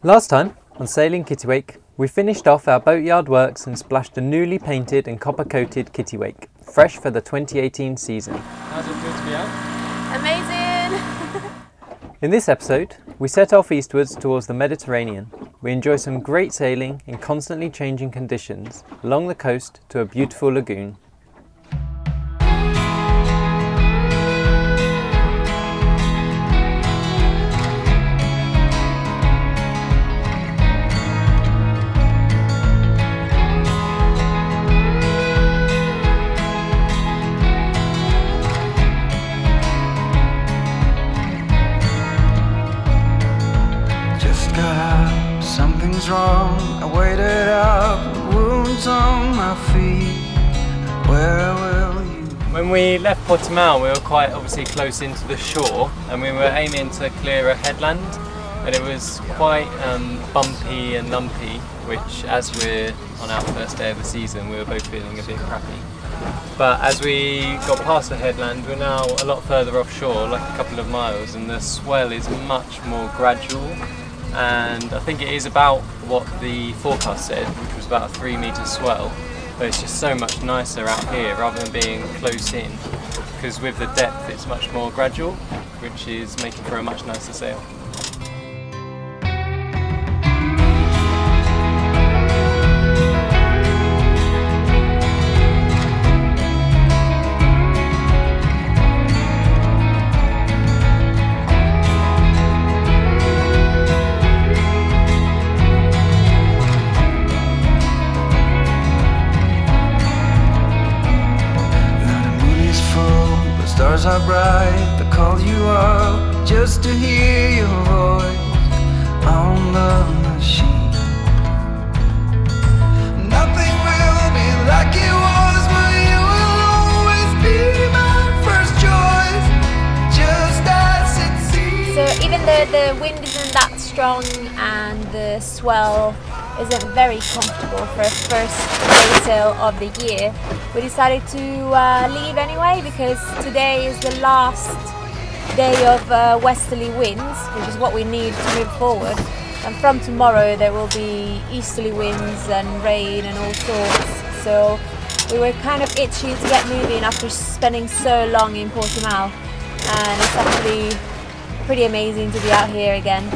Last time, on sailing Kittiwake, we finished off our boatyard works and splashed a newly painted and copper-coated Kittiwake, fresh for the 2018 season. How's it feel to be out? Amazing! In this episode, we set off eastwards towards the Mediterranean. We enjoy some great sailing in constantly changing conditions along the coast to a beautiful lagoon. Something's wrong, I waited up, wounds on my feet. Where will you be? When we left Portimao, we were quite obviously close into the shore and we were aiming to clear a headland, and it was quite bumpy and lumpy, which as we're on our first day of the season we were both feeling a bit crappy. But as we got past the headland, we're now a lot further offshore, like a couple of miles, and the swell is much more gradual. And I think it is about what the forecast said, which was about a 3-metre swell, but it's just so much nicer out here rather than being close in, because with the depth it's much more gradual, which is making for a much nicer sail. Stars are bright, I call you up just to hear your voice on the machine. Nothing will be like it was, but you will always be my first choice, just as it seems. So even though the wind isn't that strong and the swell isn't very comfortable for a first day sail of the year, we decided to leave anyway, because today is the last day of westerly winds, which is what we need to move forward. And from tomorrow there will be easterly winds and rain and all sorts. So we were kind of itchy to get moving after spending so long in Portimao, and it's actually pretty amazing to be out here again.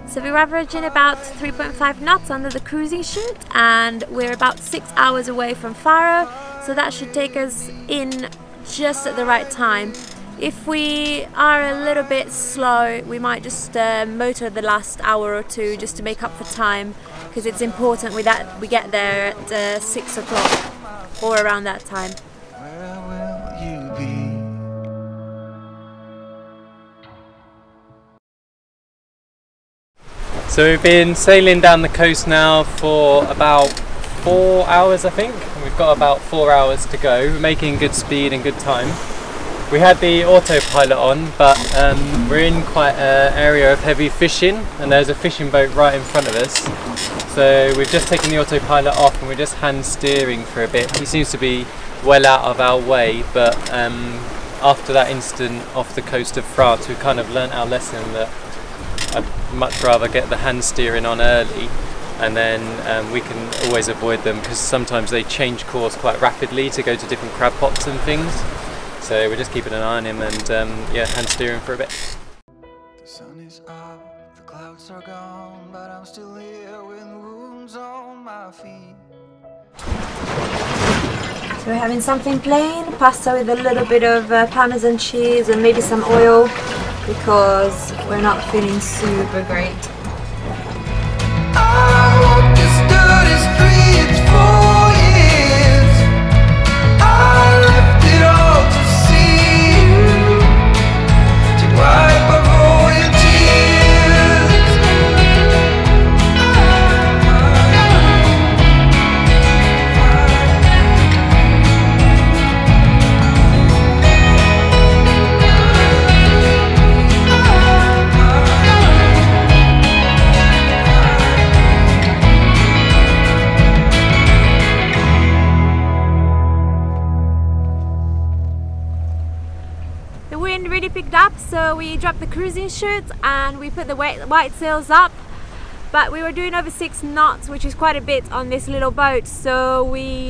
So we're averaging about 3.5 knots under the cruising chute, and we're about 6 hours away from Faro, so that should take us in just at the right time. If we are a little bit slow, we might just motor the last hour or two just to make up for time, because it's important we get there at 6 o'clock or around that time. Where will you be? So we've been sailing down the coast now for about 4 hours, I think. And we've got about 4 hours to go. We're making good speed and good time. We had the autopilot on, but we're in quite an area of heavy fishing, and there's a fishing boat right in front of us. So we've just taken the autopilot off and we're just hand steering for a bit. He seems to be well out of our way, but after that incident off the coast of France, we kind of learnt our lesson that I'd much rather get the hand steering on early, and then we can always avoid them, because sometimes they change course quite rapidly to go to different crab pots and things. So we're just keeping an eye on him and yeah, hand steering for a bit. The sun is up, the clouds are gone, but I'm still here with wounds on my feet. So we're having something plain, pasta with a little bit of Parmesan cheese and maybe some oil, because we're not feeling super great. I walked this dirty streets for years. I left it all to see you, to wipe up all your tears. packed up, so we dropped the cruising chute and we put the white sails up. But we were doing over 6 knots, which is quite a bit on this little boat, so we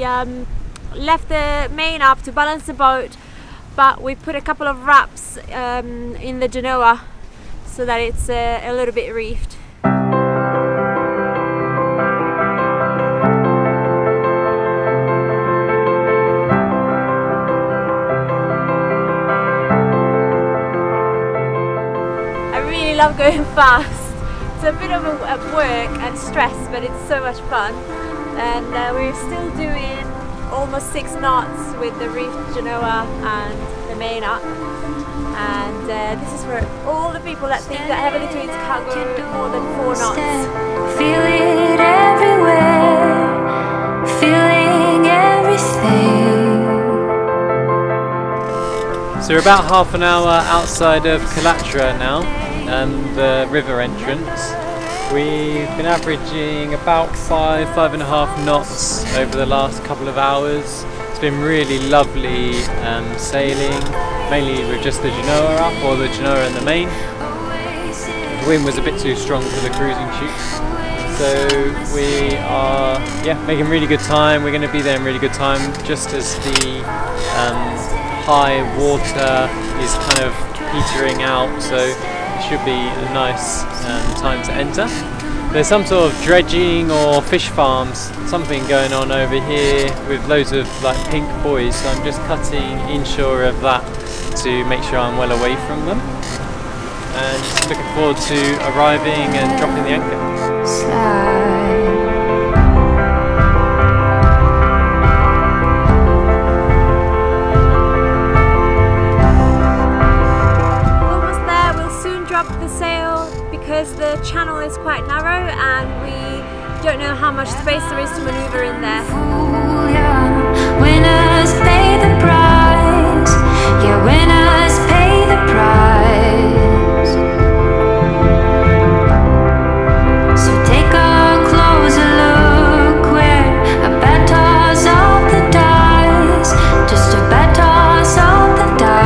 left the main up to balance the boat, but we put a couple of wraps in the genoa so that it's a little bit reefed. I really love going fast. It's a bit of a work and stress, but it's so much fun. And we're still doing almost 6 knots with the reefed genoa and the main up. And this is for all the people that think that heavily tweeds can't go more than 4 knots. Feel it everywhere, feeling everything. So we're about half an hour outside of Kittiwake now, the river entrance. We've been averaging about 5.5 knots over the last couple of hours. It's been really lovely sailing, mainly with just the genoa up, or the genoa and the main. The wind was a bit too strong for the cruising chute, so we are making really good time. We're going to be there in really good time, just as the high water is kind of petering out, so it should be a nice time to enter. There's some sort of dredging or fish farms, something going on over here with loads of like pink buoys, so I'm just cutting inshore of that to make sure I'm well away from them, and looking forward to arriving and dropping the anchor. Because the channel is quite narrow and we don't know how much space there is to maneuver in there. Winners pay the price. Yeah, winners pay the price. So take a closer look. Where a bad toss of the dice, just a bad toss of the dice.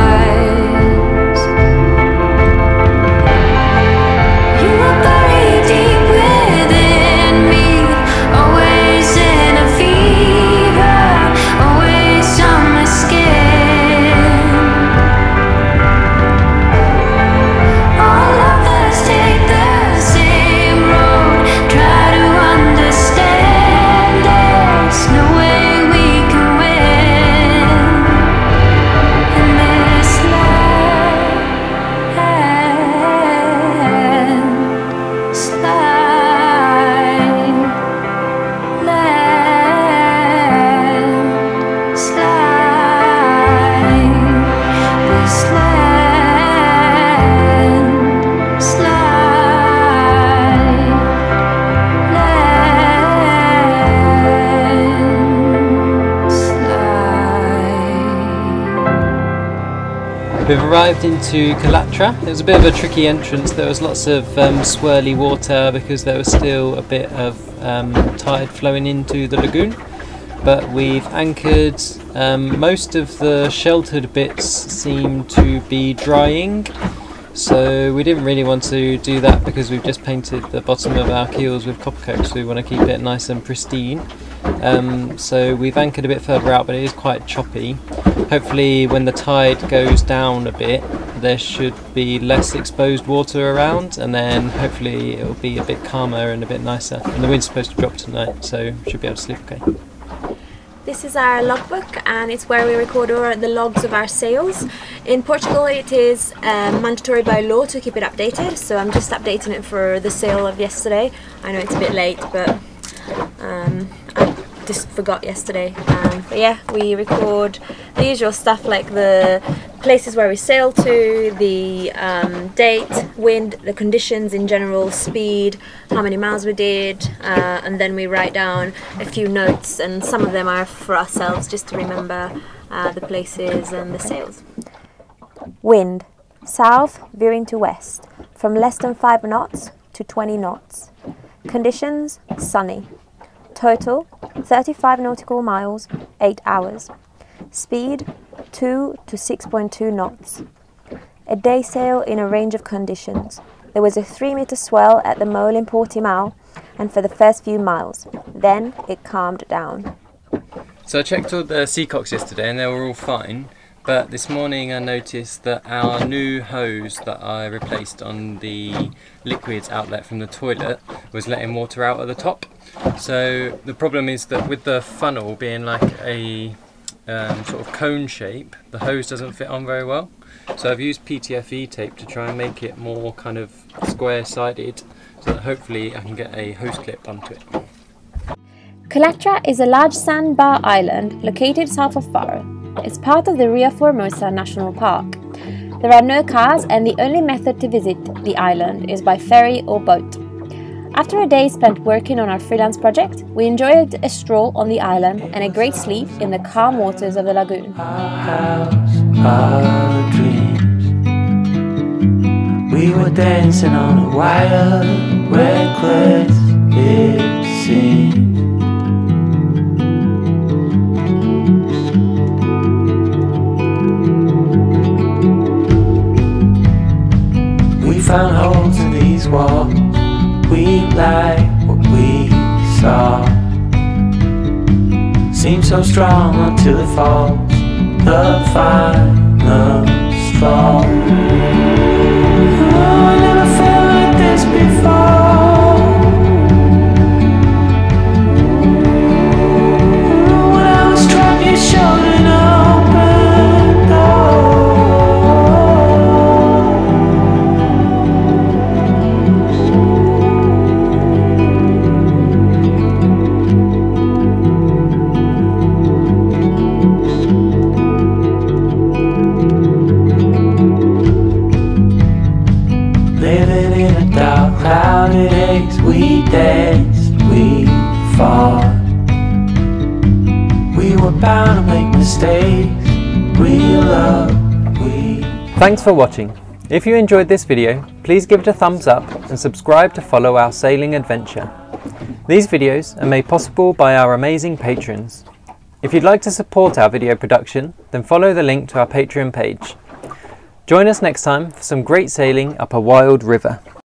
We've arrived into Kittiwake. It was a bit of a tricky entrance. There was lots of swirly water because there was still a bit of tide flowing into the lagoon. But we've anchored. Most of the sheltered bits seem to be drying, so we didn't really want to do that because we've just painted the bottom of our keels with copper coat, so we want to keep it nice and pristine. So we've anchored a bit further out, but it is quite choppy. Hopefully when the tide goes down a bit there should be less exposed water around, and then hopefully it will be a bit calmer and a bit nicer. And the wind's supposed to drop tonight, so should be able to sleep okay. This is our logbook, and it's where we record the logs of our sails. In Portugal it is mandatory by law to keep it updated, so I'm just updating it for the sail of yesterday. I know it's a bit late, but I just forgot yesterday. But yeah, we record the usual stuff like the places where we sail to, the date, wind, the conditions in general, speed, how many miles we did, and then we write down a few notes, and some of them are for ourselves just to remember the places and the sails. Wind, south veering to west, from less than 5 knots to 20 knots. Conditions, sunny. Total, 35 nautical miles, 8 hours. Speed, 2 to 6.2 knots. a day sail in a range of conditions. There was a 3-meter swell at the mole in Portimao, and for the first few miles. Then it calmed down. So I checked all the seacocks yesterday and they were all fine, but this morning I noticed that our new hose that I replaced on the liquids outlet from the toilet was letting water out at the top. So the problem is that with the funnel being like a sort of cone shape, the hose doesn't fit on very well. So I've used PTFE tape to try and make it more kind of square-sided, so that hopefully I can get a hose clip onto it. Calatra is a large sandbar island located south of Faro. It's part of the Ria Formosa National Park. There are no cars, and the only method to visit the island is by ferry or boat. After a day spent working on our freelance project, we enjoyed a stroll on the island and a great sleep in the calm waters of the lagoon. Our house, our dreams. We were dancing on a wire, reckless it seemed. We found holes in these walls. We like what we saw. Seems so strong until it falls. The final straw. Oh, I never felt like this before. When I was trapped, you showed an open door. Living in a dark, clouded haze, we danced, we fought. We were bound to make mistakes, real love, we... Thanks for watching. If you enjoyed this video, please give it a thumbs up and subscribe to follow our sailing adventure. These videos are made possible by our amazing patrons. If you'd like to support our video production, then follow the link to our Patreon page. Join us next time for some great sailing up a wild river.